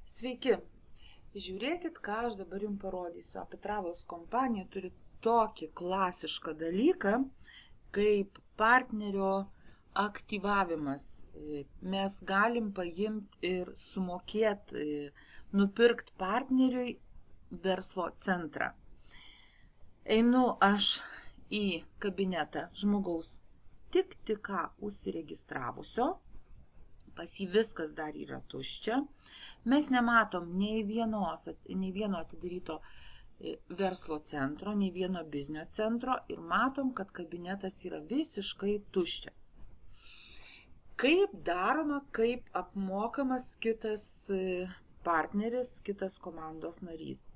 Sveiki, žiūrėkit, ką aš dabar jums parodysiu. Apitravos kompanija turi tokį klasišką dalyką, kaip partnerio aktyvavimas. Mes galim paimti ir sumokėti, nupirkti partneriui verslo centrą. Einu aš į kabinetą žmogaus tik ką užsiregistravusio, pas jį viskas dar yra tuščia. Mes nematom nei vieno atidaryto verslo centro, nei vieno biznio centro ir matom, kad kabinetas yra visiškai tuščias. Kaip daroma, kaip apmokamas kitas partneris, kitas komandos narys?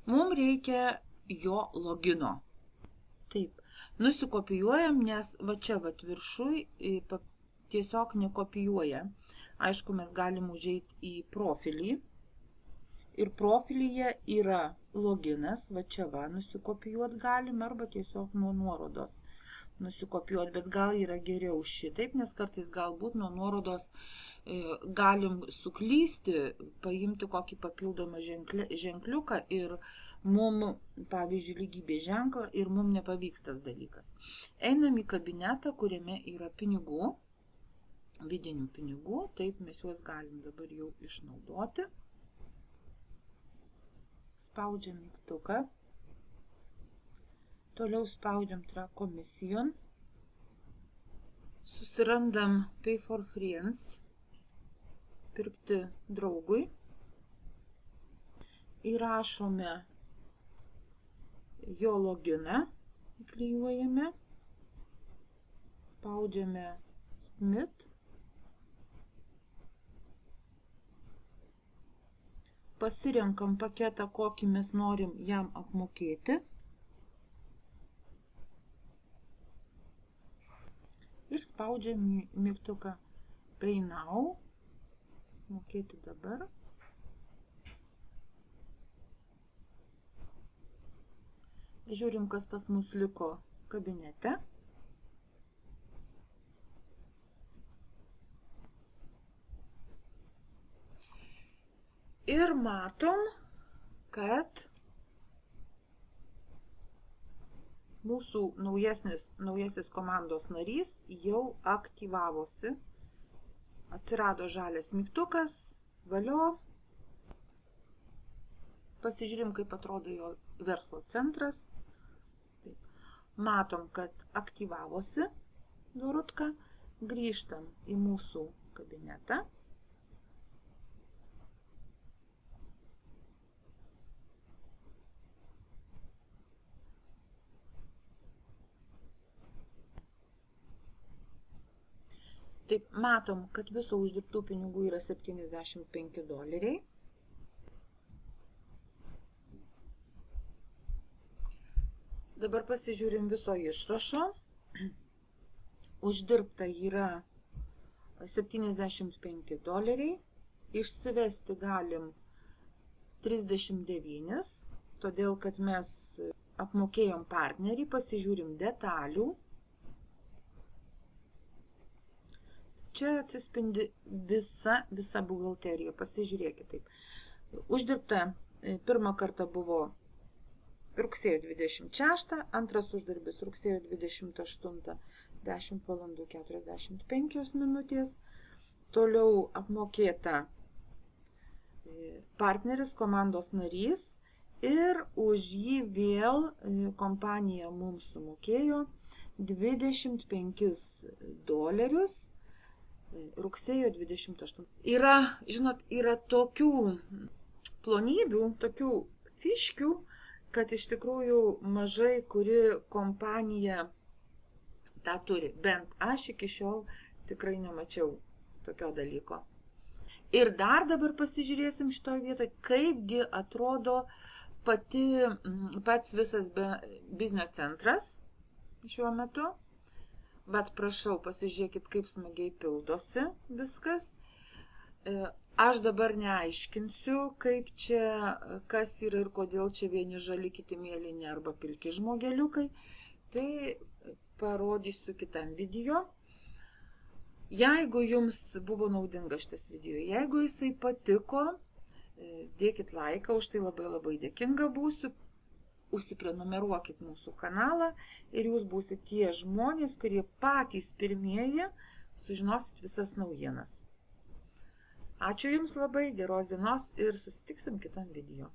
Mums reikia jo logino. Taip, nusikopijuojam, nes va čia viršuj tiesiog nekopijuoja. Aišku, mes galim užeiti į profilį ir profilyje yra loginas, va čia nusikopijuoti galim arba tiesiog nuo nuorodos nusikopijuoti, bet gal yra geriau šitaip, nes kartais galbūt nuo nuorodos galim suklysti, paimti kokį papildomą ženkliuką ir mum, pavyzdžiui, lygybės ženklą ir mum nepavyks tas dalykas. Einam į kabinetą, kuriame yra pinigų, vidinių pinigų, taip mes juos galim dabar jau išnaudoti. Spaudžiam mygtuką. Toliau spaudžiam Commission. Susirandam Pay for Friends. Pirkti draugui. Įrašome jo loginą. Įklijuojame. Spaudžiame Submit. Pasirenkam paketą, kokį mes norim jam apmokėti. Ir spaudžiam mygtuką Pay Now. Mokėti dabar. Žiūrim, kas pas mus liko kabinete. Ir matom, kad mūsų naujasis komandos narys jau aktyvavosi. Atsirado žalias mygtukas, valio. Pasižiūrim, kaip atrodo jo verslo centras. Taip. Matom, kad aktyvavosi Dorutka. Grįžtam į mūsų kabinetą. Taip, matom, kad viso uždirbtų pinigų yra $75. Dabar pasižiūrim viso išrašo. Uždirbta yra $75. Išsivesti galim 39, todėl kad mes apmokėjom partnerį, pasižiūrim detalių. Čia atsispindi visa buhalterija. Pasižiūrėkit taip. Uždirbta pirmą kartą buvo rugsėjo 26, antras uždarbis rugsėjo 28, 10 valandų 45 minutės. Toliau apmokėta partneris, komandos narys ir už jį vėl kompanija mums sumokėjo $25. Rugsėjo 28. Yra tokių plonybių, tokių fiškių, kad iš tikrųjų mažai kuri kompanija tą turi. Bent aš iki šiol tikrai nemačiau tokio dalyko. Ir dar dabar pasižiūrėsim šitoje vietoje, kaipgi atrodo pats visas biznio centras šiuo metu. Bet prašau, pasižiūrėkit, kaip smagiai pildosi viskas. Aš dabar neaiškinsiu, kaip čia, kas yra ir kodėl čia vieni žali, kiti mėlyni arba pilki žmogeliukai. Tai parodysiu kitam video. Jeigu jums buvo naudingas šitas video, jeigu jisai patiko, Dėkit laiką, už tai labai labai dėkinga būsiu. Užsiprenumeruokit mūsų kanalą ir jūs būsite tie žmonės, kurie patys pirmieji sužinosit visas naujienas. Ačiū Jums labai, geros dienos ir susitiksim kitam video.